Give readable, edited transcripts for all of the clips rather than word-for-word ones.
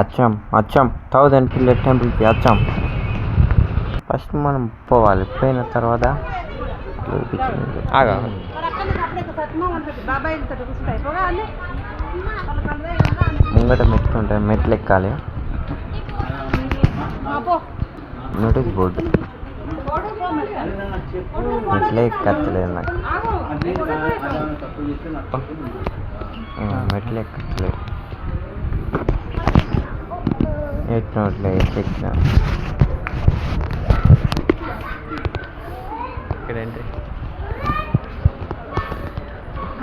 అచ్చం 1000 పిల్లర్ టెంపుల్కి అచ్చం. ఫస్ట్ మనం పోవాలి, పోయిన తర్వాత ముంగట మెట్లు ఉంటాయి, మెట్లు ఎక్కాలి. నోటీస్ బోర్డు మెట్లే ఎక్కట్లేదు నాకు, మెట్లు ఎక్కట్లేదు. ఎక్కినట్లే ఎక్కిన ఇక్కడేంటి,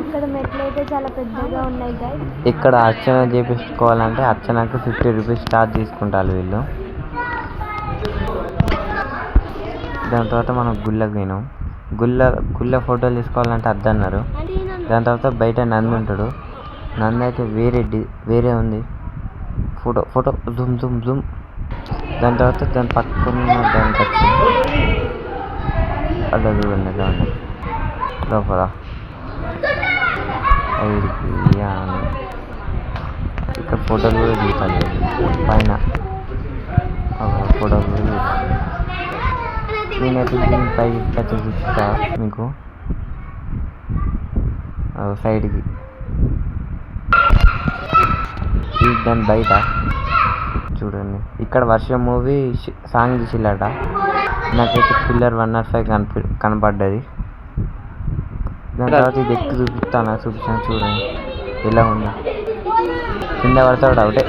ఇక్కడ మెట్లు అయితే చాలా పెద్దగా ఉన్నాయి గైస్. ఇక్కడ అర్చన చేపించుకోవాలంటే అర్చనకు 50 రూపీస్ ఛార్జ్ తీసుకుంటారు వీళ్ళు. దాని తర్వాత మనం గుళ్ళకి పోయినాం. గుళ్ళ ఫోటోలు తీసుకోవాలంటే అద్దన్నారు. దాని తర్వాత బయట నంది ఉంటాడు. నంది అయితే వేరే ఉంది. Photo Zoom. దాని తర్వాత దాని పక్కన దానికి వచ్చింది అలా చూడండి, ఎలా ఉంది లోపల. ఇక్కడ ఫోటోలు కూడా దిగుతాను పైన, ఫోటోలు కూడా నేనైతే దీని పైకి కచ్చి చూపిస్తా మీకు. సైడ్కి దాని బయట చూడండి, ఇక్కడ వర్షం మూవీ సాంగ్ తీసిల్లట. నాకైతే పిల్లర్ 105 కనపడ్డది. దాని తర్వాత ఇది ఎక్కి చూపిస్తాను చూడండి ఎలా ఉందో. కింద పడతాడు ఒకటే.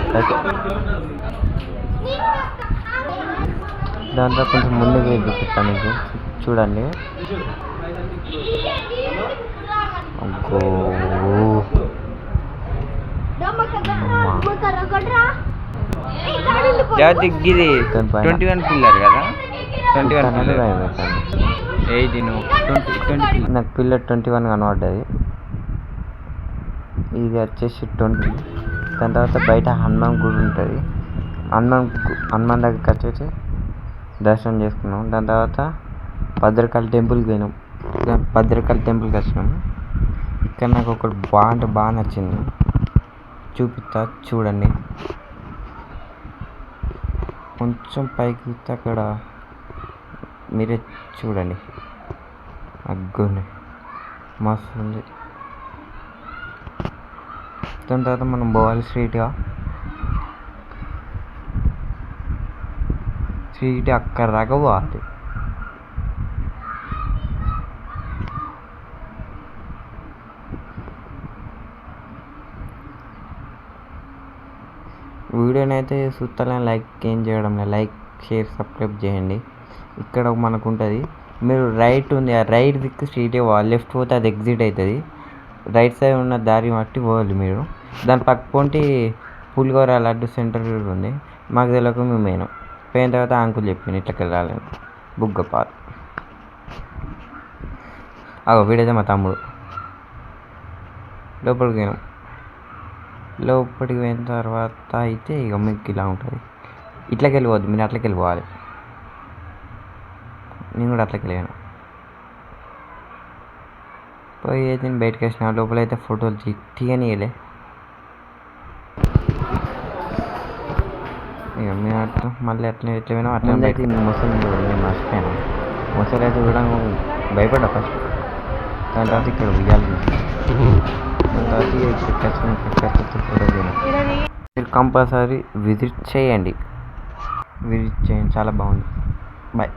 దాంట్లో కొంచెం ముందుకు చూపిస్తాను మీకు, చూడండి. దిగ్గిది 21 పిల్లర్ కదా, 21 నాకు పిల్లర్ 21 కనబడ్డది. ఇది వచ్చేసి 20. దాని తర్వాత బయట హనుమాన్ గుడి ఉంటుంది. హనుమాన్ దగ్గరికి వచ్చేసి దర్శనం చేసుకున్నాం. దాని తర్వాత భద్రకాళి టెంపుల్కి పోయినాం. భద్రకాళి టెంపుల్కి వచ్చినాము. ఇక్కడ నాకు ఒకటి బాగా నచ్చింది, చూపిస్తా చూడండి. కొంచెం పైకి చూస్తే అక్కడ మీరే చూడండి, అగ్గుని మస్తు ఉంది. దాని తర్వాత మనం పోవాలి స్ట్రీట్గా అక్కడ దాకా పోవాలి. వీడియోని అయితే చూస్తలే, లైక్ ఏం చేయడం లేదు. లైక్ షేర్ సబ్స్క్రైబ్ చేయండి. ఇక్కడ మనకు ఉంటుంది, మీరు రైట్ ఉంది, ఆ రైట్ దిక్కు స్ట్రీటే పోవాలి. లెఫ్ట్ పోతే అది ఎగ్జిట్ అవుతుంది. రైట్ సైడ్ ఉన్న దారి బట్టి పోవాలి మీరు. దాని పక్క పొంటి పులిహోర లడ్డు సెంటర్ ఉంది. మాకు తెలియక మేము పోయిన తర్వాత అంకుల్ చెప్పింది ఇట్లకి వెళ్ళాలని. బుగ్గపాలు వీడైతే మా తమ్ముడు. లోపలికి పోయిన తర్వాత అయితే ఇక మీకు ఇలా ఉంటుంది. ఇట్లకి వెళ్ళిపోద్దు, మీరు అట్లకి వెళ్ళిపోవాలి. నేను కూడా అట్లకి వెళ్ళాను. పోయి అయితే నేను బయటకు వచ్చిన. లోపలైతే ఫోటోలు తీయనియలే. ఇక మేము అట్లా మళ్ళీ ఎట్లా పోయినాం అట్లా బయటకి. ముసలి నేను మర్చిపోయాను. ముసలి అయితే కూడా భయపడ్డా ఫస్ట్. దాని తర్వాత ఇక్కడ ఉయ్యాలి. దాని తర్వాత ఫోటో తీయను. మీరు కంపల్సరీ విజిట్ చేయండి, చాలా బాగుంది. బాయ్.